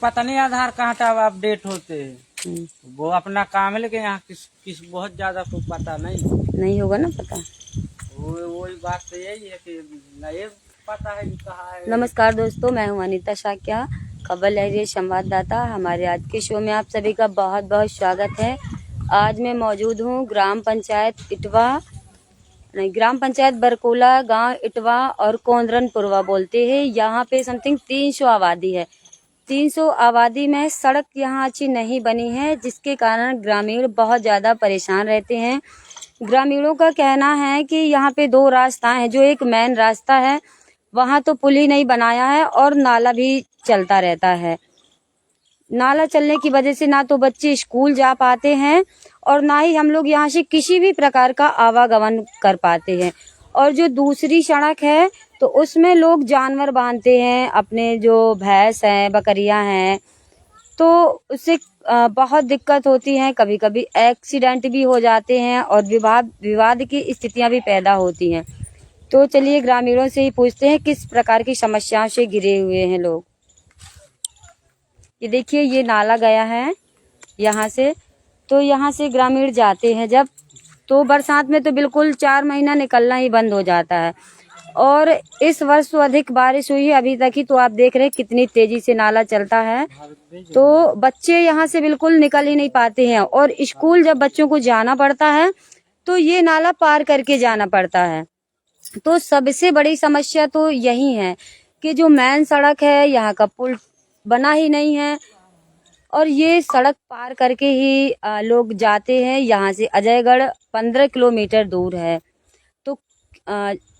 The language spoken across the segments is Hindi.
पता नहीं आधार कार्ड अब अपडेट होते हैं, वो अपना काम है, लेकिन यहाँ किस बहुत ज्यादा को पता नहीं होगा ना पता। वही बात तो यही है कि नहीं पता है कि कहाँ है। नमस्कार दोस्तों, मैं हूँ अनीता शाक्या, खबर लहरिया संवाददाता। हमारे आज के शो में आप सभी का बहुत बहुत स्वागत है। आज मैं मौजूद हूँ ग्राम पंचायत बरकोला, गांव इटवा और कोंदरनपुरवा बोलते हैं। यहाँ पे समथिंग 300 आबादी है। 300 आबादी में सड़क यहाँ अच्छी नहीं बनी है, जिसके कारण ग्रामीण बहुत ज़्यादा परेशान रहते हैं। ग्रामीणों का कहना है कि यहाँ पे 2 रास्ता हैं। जो एक मेन रास्ता है वहाँ तो पुल ही नहीं बनाया है और नाला भी चलता रहता है। नाला चलने की वजह से ना तो बच्चे स्कूल जा पाते हैं और ना ही हम लोग यहाँ से किसी भी प्रकार का आवागमन कर पाते हैं। और जो दूसरी सड़क है तो उसमें लोग जानवर बांधते हैं, अपने जो भैंस हैं, बकरियां हैं, तो उससे बहुत दिक्कत होती है। कभी कभी एक्सीडेंट भी हो जाते हैं और विवाद की स्थितियां भी पैदा होती हैं। तो चलिए ग्रामीणों से ही पूछते हैं किस प्रकार की समस्याओं से घिरे हुए हैं लोग। ये देखिए, ये नाला गया है यहाँ से, तो यहाँ से ग्रामीण जाते हैं जब, तो बरसात में तो बिल्कुल 4 महीना निकलना ही बंद हो जाता है। और इस वर्ष तो अधिक बारिश हुई है अभी तक ही, तो आप देख रहे हैं कितनी तेजी से नाला चलता है। तो बच्चे यहाँ से बिल्कुल निकल ही नहीं पाते हैं और स्कूल जब बच्चों को जाना पड़ता है तो ये नाला पार करके जाना पड़ता है। तो सबसे बड़ी समस्या तो यही है कि जो मेन सड़क है यहाँ का पुल बना ही नहीं है और ये सड़क पार करके ही लोग जाते हैं। यहाँ से अजयगढ़ 15 किलोमीटर दूर है। तो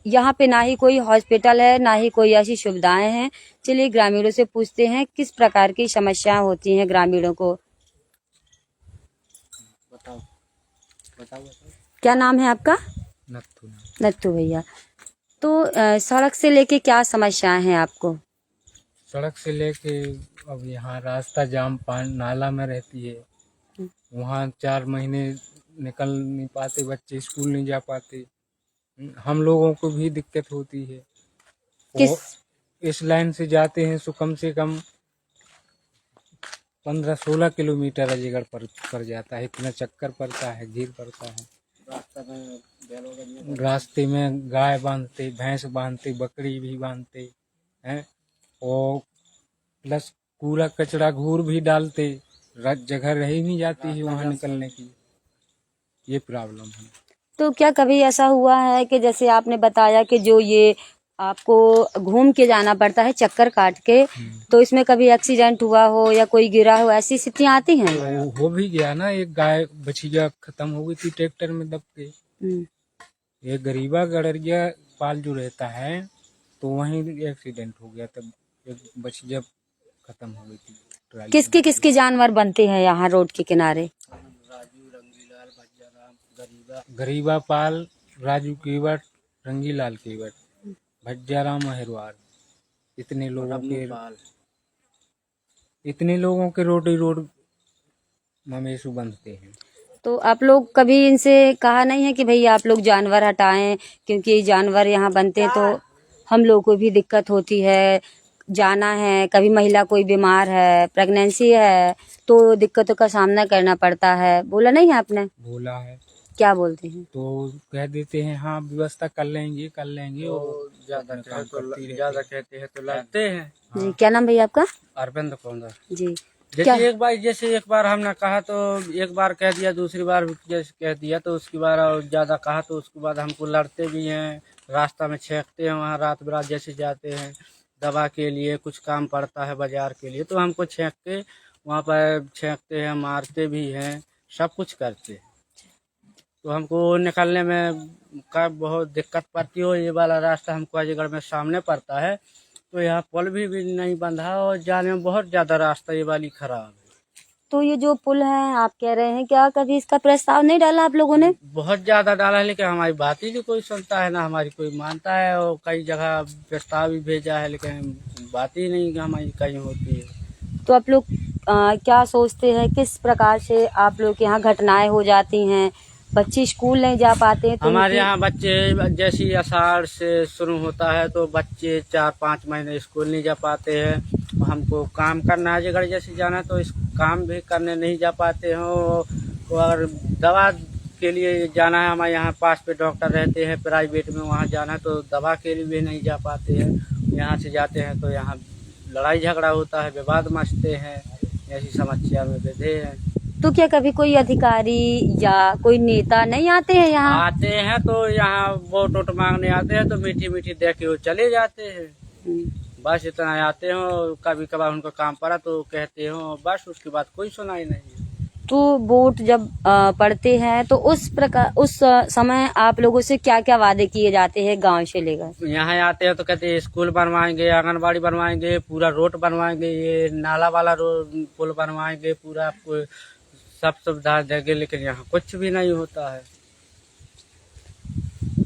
यहाँ पे ना ही कोई हॉस्पिटल है, ना ही कोई ऐसी सुविधाएं हैं। चलिए ग्रामीणों से पूछते हैं किस प्रकार की समस्याएं होती हैं ग्रामीणों को। बताओ। क्या नाम है आपका? नत्थू भैया। तो सड़क से लेके क्या समस्याएं हैं आपको? सड़क से लेके अब यहाँ रास्ता जाम, नाला में रहती है। वहाँ 4 महीने निकल नहीं पाते बच्चे, स्कूल नहीं जा पाते। हम लोगों को भी दिक्कत होती है। इस लाइन से जाते हैं तो कम से कम 15-16 किलोमीटर अजयगढ़ पर जाता है। इतना चक्कर पड़ता है, घेर पड़ता है। रास्ते में गाय बांधते, भैंस बांधते, बकरी भी बांधते हैं और प्लस कूड़ा कचरा घूर भी डालते। जगह रही नहीं जाती है वहाँ निकलने की। ये प्रॉब्लम है। तो क्या कभी ऐसा हुआ है कि जैसे आपने बताया कि जो ये आपको घूम के जाना पड़ता है चक्कर काट के, तो इसमें कभी एक्सीडेंट हुआ हो या कोई गिरा हो, ऐसी स्थितियाँ आती हैं? हो भी गया ना, एक गाय बछिया खत्म हो गई थी ट्रैक्टर में दब के। ये गरीबा गड़रिया पाल जो रहता है तो वहीं एक्सीडेंट हो गया, तब एक बछिया खत्म हो गई थी। किसके जानवर बनते हैं यहाँ रोड के किनारे? गरीबा पाल, राजू केवट, रंगीलाल केवट, भज्जाराम अहिरवार, इतने लोगों के रोड मवेशी बंधते हैं। तो आप लोग कभी इनसे कहा नहीं है कि भाई आप लोग जानवर हटाएं, क्योंकि जानवर यहाँ बनते हैं तो हम लोग को भी दिक्कत होती है, जाना है, कभी महिला कोई बीमार है, प्रेगनेंसी है, तो दिक्कतों का सामना करना पड़ता है। बोला नहीं है आपने? बोला है। क्या बोलते हैं? तो कह देते हैं हाँ व्यवस्था कर लेंगे और ज्यादा कहते हैं तो लगते हैं। जी, क्या नाम भैया आपका? अरविंद कौंदर जी। जैसे एक बार हमने कहा तो एक बार कह दिया, दूसरी बार जैसे कह दिया तो उसकी बार और ज्यादा कहा तो उसके बाद हमको लड़ते भी हैं, रास्ता में छेंकते हैं। वहाँ रात बिरात जैसे जाते हैं दवा के लिए, कुछ काम पड़ता है बाजार के लिए, तो हमको छेंक के वहाँ पर छेंकते हैं, मारते भी हैं, सब कुछ करते हैं। तो हमको निकलने में का बहुत दिक्कत पड़ती हो। ये वाला रास्ता हमको अजयगढ़ में सामने पड़ता है, तो यहाँ पुल भी नहीं बंधा और जाने में बहुत ज्यादा रास्ता ये वाली खराब है। तो ये जो पुल है आप कह रहे हैं, क्या कभी इसका प्रस्ताव नहीं डाला आप लोगों ने? बहुत ज्यादा डाला है, लेकिन हमारी बात ही नहीं कोई सुनता है, ना हमारी कोई मानता है। और कई जगह प्रस्ताव भी भेजा है, लेकिन बात ही नहीं हमारी कहीं होती है। तो आप लोग क्या सोचते हैं, किस प्रकार से आप लोग के यहाँ घटनाएं हो जाती हैं? बच्चे स्कूल नहीं जा पाते हैं तो हमारे यहाँ बच्चे जैसी आषाढ़ से शुरू होता है तो बच्चे 4-5 महीने स्कूल नहीं जा पाते हैं हमको काम करना है जगह जैसे जाना तो इस काम भी करने नहीं जा पाते हो। और दवा के लिए जाना है, हमारे यहाँ पास पे डॉक्टर रहते हैं प्राइवेट में, वहाँ जाना है तो दवा के लिए भी नहीं जा पाते हैं। यहाँ से जाते हैं तो यहाँ लड़ाई झगड़ा होता है, विवाद मचते हैं, ऐसी समस्या में बैठे हैं। तो क्या कभी कोई अधिकारी या कोई नेता नहीं आते हैं यहाँ? आते हैं तो यहाँ वोट वोट मांगने आते हैं तो मीठी मीठी दे के वो चले जाते हैं। बस इतना आते हो, कभी कभार उनका काम पड़ा तो कहते हो, बस उसके बाद कोई सुनाई नहीं। तो वोट जब पड़ते हैं तो उस समय आप लोगों से क्या क्या वादे किए जाते हैं गांव से लेकर? यहाँ आते हैं तो कहते हैं स्कूल बनवाएंगे, आंगनबाड़ी बनवाएंगे, पूरा रोड बनवाएंगे, ये नाला वाला रोड पुल बनवाएंगे, पूरा आपको सब सुविधा देंगे, लेकिन यहाँ कुछ भी नहीं होता है।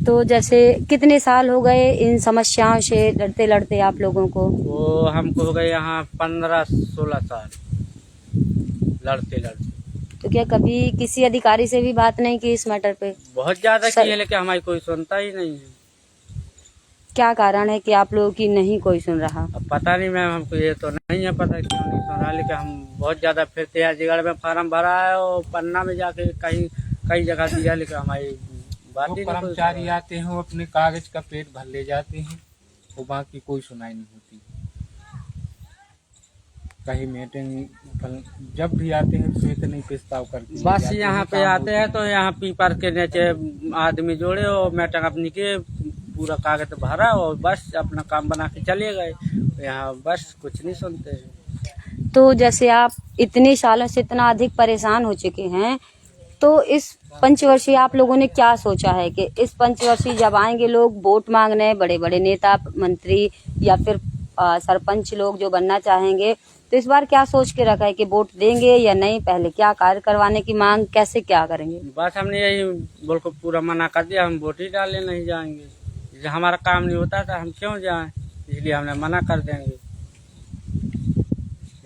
तो जैसे कितने साल हो गए इन समस्याओं से लड़ते लड़ते आप लोगों को? वो हमको हो गए यहाँ 15-16 साल लड़ते लड़ते। तो क्या कभी किसी अधिकारी से भी बात नहीं की इस मैटर पे? बहुत ज्यादा की है, लेकिन हमारी कोई सुनता ही नहीं है। क्या कारण है कि आप लोगों की नहीं कोई सुन रहा? अब पता नहीं मैम, हमको ये तो नहीं है पता क्यों नहीं सुन रहा, लेकिन हम बहुत ज्यादा फिरते हैं। जिगड़ में फार्म भरा है और पन्ना में जाके कई जगह दिया, लेकिन हमारी बात ही नहीं। कर्मचारी आते हैं वो अपने कागज का पेट भर ले जाते हैं, वो बाकी कोई सुनाई नहीं होती। कहीं मीटिंग जब भी आते हैं तो इतने प्रस्ताव करके बस यहाँ पे आते हैं तो यहाँ पीपर के नीचे आदमी जोड़े और मीटिंग अपनी के पूरा कागज भरा और बस अपना काम बना के चले गए। यहाँ बस कुछ नहीं सुनते हैं। तो जैसे आप इतने सालों से इतना अधिक परेशान हो चुके हैं, तो इस पंचवर्षीय आप लोगों ने क्या सोचा है कि इस पंचवर्षीय जब आएंगे लोग वोट मांगने, बड़े बड़े नेता मंत्री या फिर सरपंच लोग जो बनना चाहेंगे, तो इस बार क्या सोच के रखा है कि वोट देंगे या नहीं? पहले क्या कार्य करवाने की मांग, कैसे क्या करेंगे? बस हमने यही बोल को पूरा मना कर दिया, हम वोट ही डालने नहीं जाएंगे। हमारा काम नहीं होता था, हम क्यों जाएं, इसलिए हमने मना कर देंगे,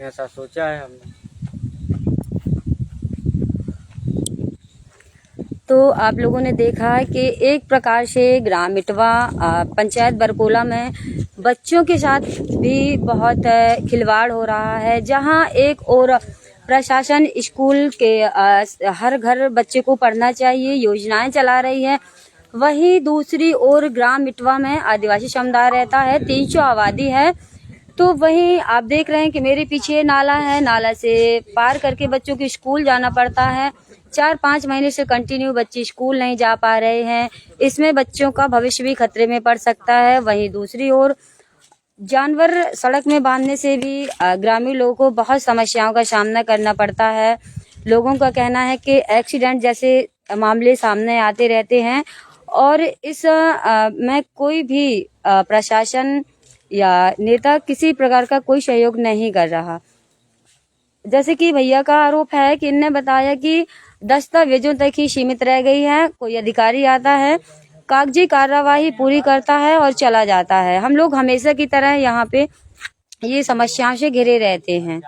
ऐसा सोचा है हमने। तो आप लोगों ने देखा है कि एक प्रकार से ग्राम इटवा पंचायत बरकोला में बच्चों के साथ भी बहुत खिलवाड़ हो रहा है, जहां एक और प्रशासन स्कूल के हर घर बच्चे को पढ़ना चाहिए योजनाएं चला रही है, वहीं दूसरी ओर ग्राम इटवा में आदिवासी समुदाय रहता है, 300 आबादी है। तो वहीं आप देख रहे हैं कि मेरे पीछे नाला है, नाला से पार करके बच्चों को स्कूल जाना पड़ता है। 4-5 महीने से कंटिन्यू बच्चे स्कूल नहीं जा पा रहे हैं, इसमें बच्चों का भविष्य भी खतरे में पड़ सकता है। वहीं दूसरी ओर जानवर सड़क में बांधने से भी ग्रामीण लोगों को बहुत समस्याओं का सामना करना पड़ता है। लोगों का कहना है कि एक्सीडेंट जैसे मामले सामने आते रहते हैं और इस में कोई भी प्रशासन या नेता किसी प्रकार का कोई सहयोग नहीं कर रहा। जैसे कि भैया का आरोप है कि इनने बताया कि दस्तावेजों तक ही सीमित रह गई है, कोई अधिकारी आता है, कागजी कार्यवाही पूरी करता है और चला जाता है। हम लोग हमेशा की तरह यहाँ पे ये समस्याओं से घिरे रहते हैं।